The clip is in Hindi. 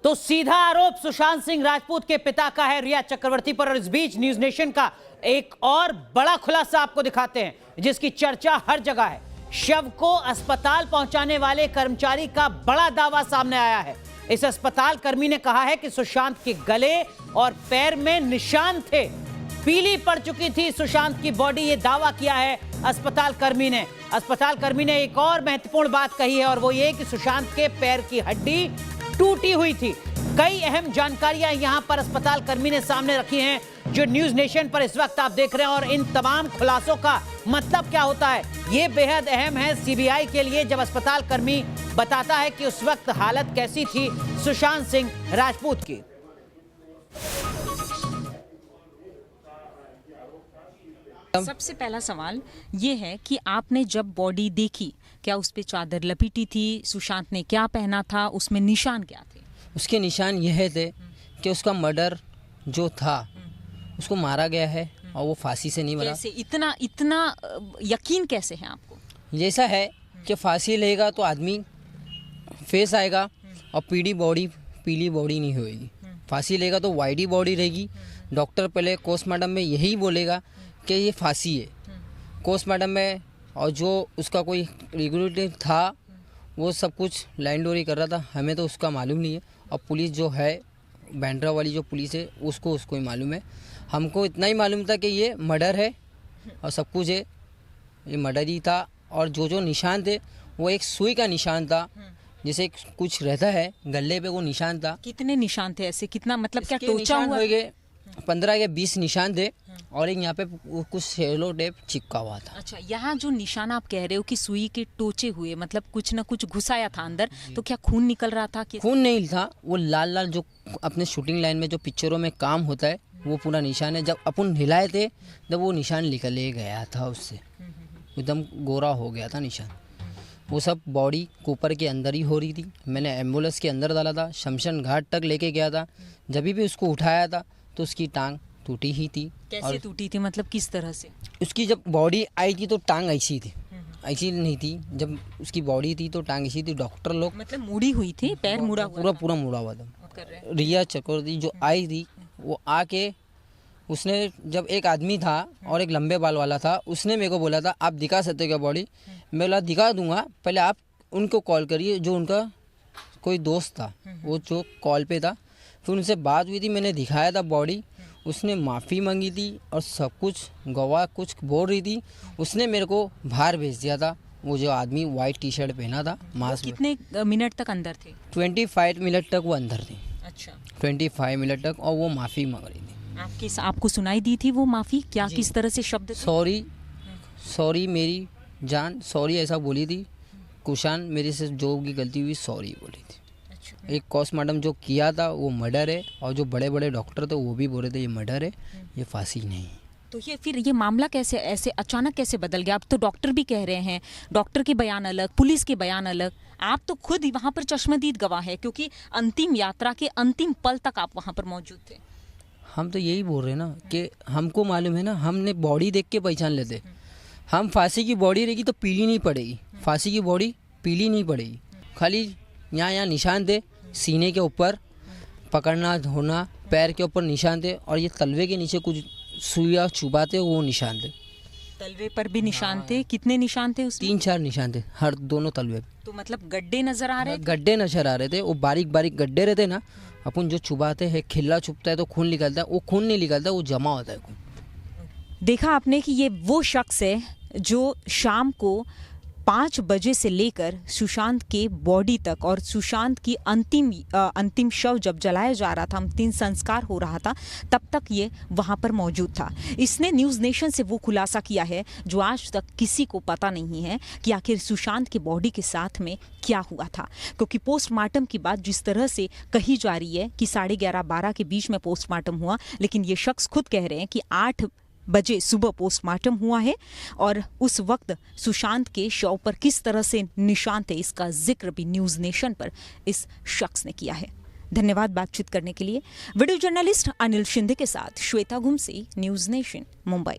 तो सीधा आरोप सुशांत सिंह राजपूत के पिता का है रिया चक्रवर्ती पर। और इस बीच न्यूज नेशन का एक और बड़ा खुलासा आपको दिखाते हैं जिसकी चर्चा हर जगह है। शव को अस्पताल पहुंचाने वाले कर्मचारी का बड़ा दावा सामने आया है। इस अस्पताल कर्मी ने कहा है कि सुशांत के गले और पैर में निशान थे, पीली पड़ चुकी थी सुशांत की बॉडी, ये दावा किया है अस्पताल कर्मी ने। अस्पताल कर्मी ने एक और महत्वपूर्ण बात कही है और वो ये कि सुशांत के पैर की हड्डी टूटी हुई थी। कई अहम जानकारियां यहां पर अस्पताल कर्मी ने सामने रखी हैं जो न्यूज नेशन पर इस वक्त आप देख रहे हैं। और इन तमाम खुलासों का मतलब क्या होता है, ये बेहद अहम है सीबीआई के लिए जब अस्पताल कर्मी बताता है कि उस वक्त हालत कैसी थी सुशांत सिंह राजपूत की। सबसे पहला सवाल ये है कि आपने जब बॉडी देखी, क्या उस पे चादर लपेटी थी, सुशांत ने क्या पहना था, उसमें निशान क्या थे? उसके निशान यह थे कि उसका मर्डर जो था उसको मारा गया है और वो फांसी से नहीं मरा। कैसे इतना यकीन कैसे है आपको? जैसा है कि फांसी लेगा तो आदमी फेस आएगा और पीली बॉडी नहीं होगी। फांसी लेगा तो वाइडी बॉडी रहेगी। डॉक्टर पहले पोस्टमार्टम में यही बोलेगा कि ये फांसी है। पोस्टमार्टम में और जो उसका कोई रेगुलेटिव था वो सब कुछ लाइन डोरी कर रहा था, हमें तो उसका मालूम नहीं है। और पुलिस जो है, बैंड्रा वाली जो पुलिस है, उसको ही मालूम है। हमको इतना ही मालूम था कि ये मर्डर है और सब कुछ है, ये मर्डर ही था। और जो निशान थे वो एक सुई का निशान था, जैसे कुछ रहता है गले पे, वो निशान था। कितने निशान थे ऐसे? कितना मतलब क्या टोचा हुआ? 15 या 20 निशान थे और एक यहाँ पे कुछ सेलो टेप चिपका हुआ था। अच्छा, यहाँ जो निशान आप कह रहे हो कि सुई के टोचे हुए, मतलब कुछ ना कुछ घुसाया था अंदर, तो क्या खून निकल रहा था? खून नहीं था, वो लाल जो अपने शूटिंग लाइन में जो पिक्चरों में काम होता है वो पूरा निशान है। जब अपन हिलाए थे जब वो निशान निकल गया था, उससे एकदम गोरा हो गया था निशान। वो सब बॉडी कूपर के अंदर ही हो रही थी। मैंने एम्बुलेंस के अंदर डाला था, शमशान घाट तक लेके गया था। जब भी उसको उठाया था तो उसकी टांग टूटी ही थी। कैसे टूटी थी, मतलब किस तरह से? उसकी जब बॉडी आई थी तो टांग ऐसी थी, ऐसी नहीं थी। जब उसकी बॉडी थी तो टांग ऐसी थी। डॉक्टर लोग मतलब मुड़ी हुई थी, पैर मुड़ा हुआ, पूरा मुड़ा हुआ था। रिया चक्रवर्ती जो आई थी वो आके उसने, जब एक आदमी था और एक लंबे बाल वाला था, उसने मेरे को बोला था आप दिखा सकते हो क्या बॉडी? मैं बोला दिखा दूंगा, पहले आप उनको कॉल करिए। जो उनका कोई दोस्त था वो जो कॉल पे था, फिर उनसे बात हुई थी, मैंने दिखाया था बॉडी। उसने माफ़ी मांगी थी और सब कुछ गवाह कुछ बोल रही थी। उसने मेरे को बाहर भेज दिया था। वो जो आदमी वाइट टी शर्ट पहना था, मास्क। कितने मिनट तक अंदर थे? 25 मिनट तक वो अंदर थे। अच्छा, 25 मिनट तक। और वो माफ़ी मांग रही थी। आपको सुनाई दी थी वो माफ़ी? क्या किस तरह से शब्द? सॉरी मेरी जान, सॉरी ऐसा बोली थी। कुशान मेरे से जो भी गलती हुई सॉरी बोली थी। एक पोस्टमार्टम जो किया था वो मर्डर है और जो बड़े बड़े डॉक्टर थे वो भी बोल रहे थे ये मर्डर है, ये फांसी नहीं है। तो ये फिर ये मामला कैसे ऐसे अचानक कैसे बदल गया? अब तो डॉक्टर भी कह रहे हैं, डॉक्टर के बयान अलग, पुलिस के बयान अलग। आप तो खुद ही वहाँ पर चश्मदीद गवाह है क्योंकि अंतिम यात्रा के अंतिम पल तक आप वहाँ पर मौजूद थे। हम तो यही बोल रहे हैं ना कि हमको मालूम है ना, हमने बॉडी देख के पहचान लेते। हम फांसी की बॉडी रहेगी तो पीली नहीं पड़ेगी, फांसी की बॉडी पीली नहीं पड़ेगी। खाली यहाँ निशान थे, सीने के ऊपर पकड़ना धोना, पैर के ऊपर निशान थे और ये तलवे के नीचे कुछ सुइयां चुभाते वो निशान थे। तलवे पर भी निशान थे? कितने निशान थे उसमें? 3-4 निशान थे हर दोनों तलवे। तो मतलब गड्ढे नजर आ रहे थे? गड्ढे नजर आ रहे थे। वो बारीक गड्ढे रहते ना, अपन जो चुभाते हैं, खिल्ला चुभता है तो खून निकलता है, वो खून नहीं निकलता, वो जमा होता है खून। देखा आपने कि ये वो शख्स है जो शाम को 5 बजे से लेकर सुशांत के बॉडी तक और सुशांत की अंतिम शव जब जलाया जा रहा था, अंतिम संस्कार हो रहा था, तब तक ये वहाँ पर मौजूद था। इसने न्यूज़ नेशन से वो खुलासा किया है जो आज तक किसी को पता नहीं है कि आखिर सुशांत की बॉडी के साथ में क्या हुआ था। क्योंकि पोस्टमार्टम की बात जिस तरह से कही जा रही है कि 11:30-12 के बीच में पोस्टमार्टम हुआ, लेकिन ये शख्स खुद कह रहे हैं कि 8 बजे सुबह पोस्टमार्टम हुआ है और उस वक्त सुशांत के शव पर किस तरह से निशान थे इसका जिक्र भी न्यूज़ नेशन पर इस शख्स ने किया है। धन्यवाद बातचीत करने के लिए। वीडियो जर्नलिस्ट अनिल शिंदे के साथ श्वेता घुमसी, न्यूज़ नेशन, मुंबई।